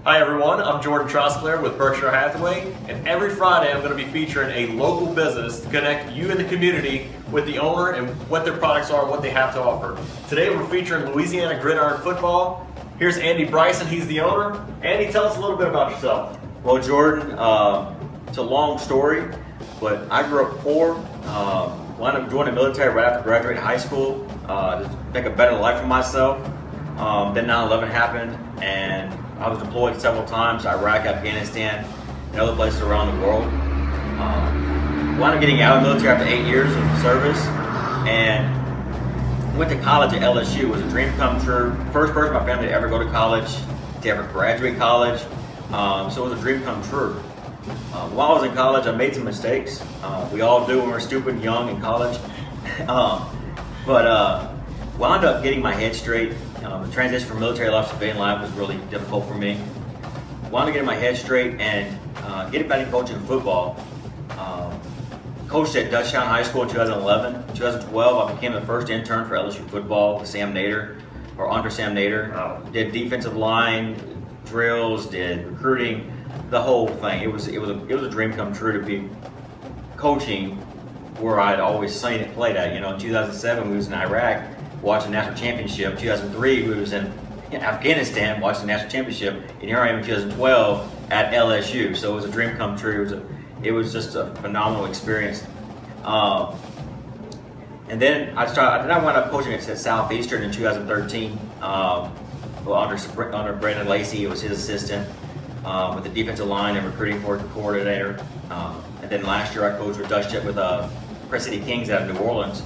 Hi everyone, I'm Jordan Trosclair with Berkshire Hathaway, and every Friday I'm going to be featuring a local business to connect you and the community with the owner and what their products are, what they have to offer. Today we're featuring Louisiana Gridiron Football. Here's Andy Bryson, he's the owner. Andy, tell us a little bit about yourself. Well, Jordan, it's a long story, but I grew up poor, wound up joining the military right after graduating high school to make a better life for myself. Then 9/11 happened, and I was deployed several times to Iraq, Afghanistan, and other places around the world. Wound up getting out of the military after 8 years of service, and went to college at LSU. It was a dream come true. First person in my family to ever go to college, to ever graduate college. So it was a dream come true. While I was in college, I made some mistakes. We all do when we're stupid and young in college. But wound up getting my head straight. The transition from military life to civilian life was really difficult for me. Wound up getting my head straight and getting back into coaching football. Coached at Dutchtown High School in 2011. In 2012, I became the first intern for LSU football with Sam Nader, or under Sam Nader. Wow. Did defensive line, drills, did recruiting, the whole thing. It was a dream come true to be coaching where I'd always seen it played at. In 2007 we was in Iraq watching the national championship. 2003 we was in Afghanistan watching the national championship, and here I am in 2012 at LSU. So it was a dream come true. It was just a phenomenal experience. And then I wound up coaching at Southeastern in 2013. Under Brandon Lacey, it was his assistant with the defensive line and recruiting coordinator. And then last year I coached with Press City Kings out of New Orleans.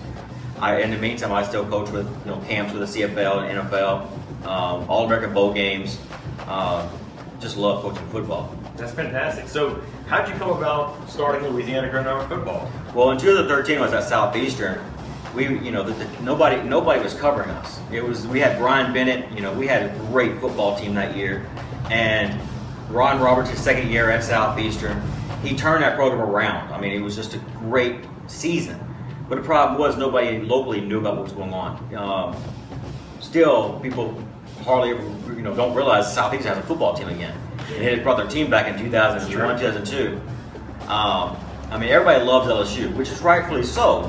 In the meantime, I still coach with camps with the CFL and NFL, All-American Bowl games. Just love coaching football. That's fantastic. So how'd you come about starting Louisiana Gridiron Football? Well, in 2013 I was at Southeastern. Nobody was covering us. We had Brian Bennett. We had a great football team that year, and Ron Roberts, his second year at Southeastern, he turned that program around. I mean, it was just a great season. But the problem was nobody locally knew about what was going on. Still, people hardly ever, don't realize Southeastern has a football team again. They had brought their team back in 2001, 2002. Everybody loves LSU, which is rightfully so.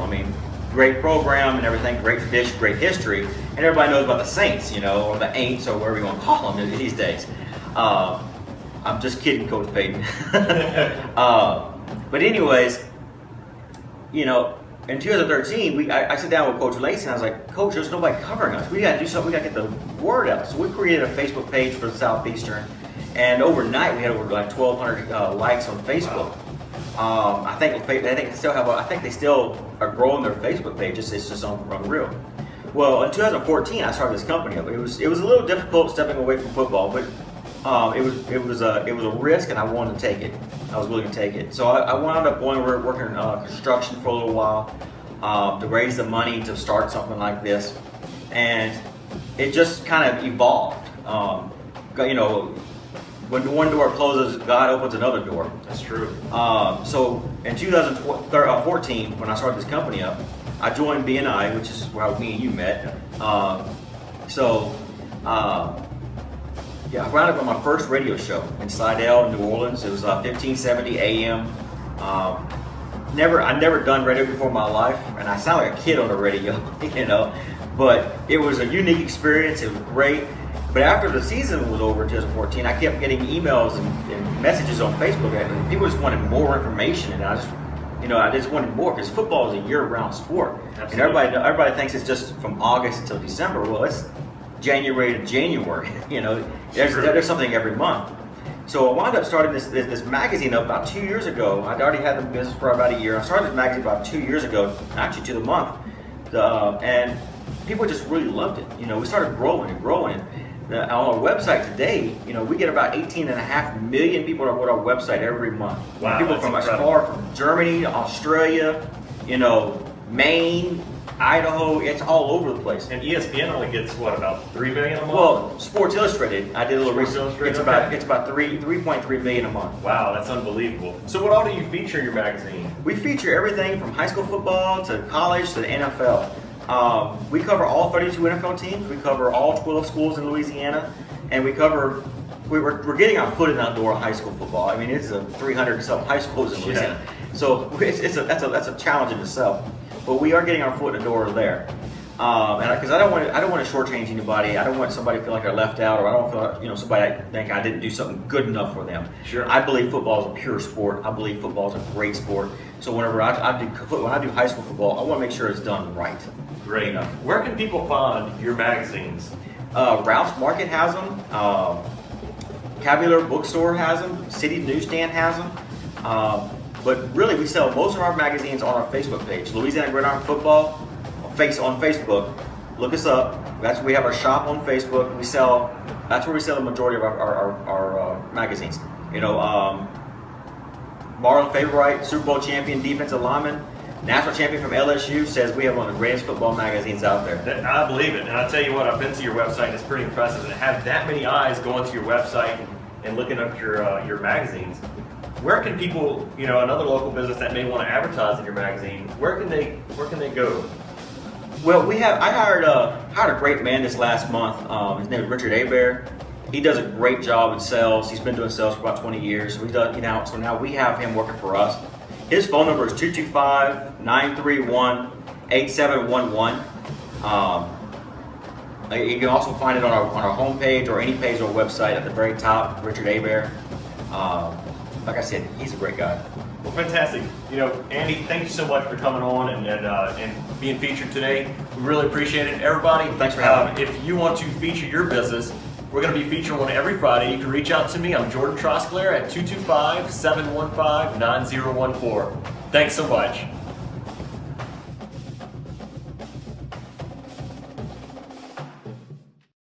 Great program and everything, great tradition, great history, and everybody knows about the Saints, or the Aints, or whatever you want to call them these days. I'm just kidding, Coach Payton. But anyways, in 2013, I sat down with Coach Lacey and I was like, Coach, there's nobody covering us. We got to do something. We got to get the word out. So we created a Facebook page for Southeastern, and overnight we had over 1,200 likes on Facebook. Wow. I think they still are growing their Facebook page. It's just unreal. Well, in 2014, I started this company up. It was a little difficult stepping away from football, but it was a risk, and I wanted to take it. I was willing to take it. So I wound up working construction for a little while to raise the money to start something like this, and it just kind of evolved. When one door closes, God opens another door. That's true. So in 2014, when I started this company up, I joined BNI, which is where me and you met. I wound up on my first radio show in Slidell, New Orleans. It was 1570 AM. I'd never done radio before in my life, and I sound like a kid on the radio, But it was a unique experience. It was great. But after the season was over in 2014, I kept getting emails and messages on Facebook, and people just wanted more information, and I just wanted more, because football is a year-round sport. Absolutely. And everybody thinks it's just from August until December. Well, it's January to January. There's something every month. So I wound up starting this magazine up about 2 years ago. I'd already had the business for about a year. I started this magazine about 2 years ago, actually to the month, and people just really loved it. We started growing and growing. On our website today, we get about 18.5 million people on our website every month. Wow, people from as far from Germany, Australia, Maine, Idaho. It's all over the place. And ESPN only gets about 3 million a month. Well, Sports Illustrated, I did a little research. It's okay. about 3.3 million a month. Wow, that's unbelievable. So what all do you feature in your magazine? We feature everything from high school football to college to the NFL. We cover all 32 NFL teams. We cover all 12 schools in Louisiana, and we cover we're getting our foot in that door of high school football. I mean, it's a 300 some high schools in Louisiana, so that's a challenge in itself. But we are getting our foot in the door there, and because I don't want to shortchange anybody. I don't want somebody to feel like they're left out, or I don't feel like, somebody think I didn't do something good enough for them. Sure. I believe football is a pure sport. I believe football is a great sport. So whenever I do high school football, I want to make sure it's done right. Great. Where can people find your magazines? Ralph's Market has them. Cavalier Bookstore has them. City Newsstand has them. But really, we sell most of our magazines on our Facebook page, Louisiana Gridiron Football, on Facebook. Look us up. We have our shop on Facebook. That's where we sell the majority of our magazines. Marlon Favorite, Super Bowl champion defensive lineman, national champion from LSU, says we have one of the greatest football magazines out there. I believe it, and I tell you what, I've been to your website. It's pretty impressive, and to have that many eyes going to your website and looking up your magazines. Where can people, another local business that may want to advertise in your magazine, where can they go? Well, I hired a great man this last month. His name is Richard Hebert. He does a great job in sales. He's been doing sales for about 20 years. So so now we have him working for us. His phone number is 225-931-8711. You can also find it on our homepage or any page on our website at the very top, Richard Hebert. Like I said, he's a great guy. Well, fantastic. Andy, thank you so much for coming on and being featured today. We really appreciate it. Everybody, Thanks for having me. If you want to feature your business, we're going to be featuring one every Friday. You can reach out to me. I'm Jordan Trosclair at 225-715-9014. Thanks so much.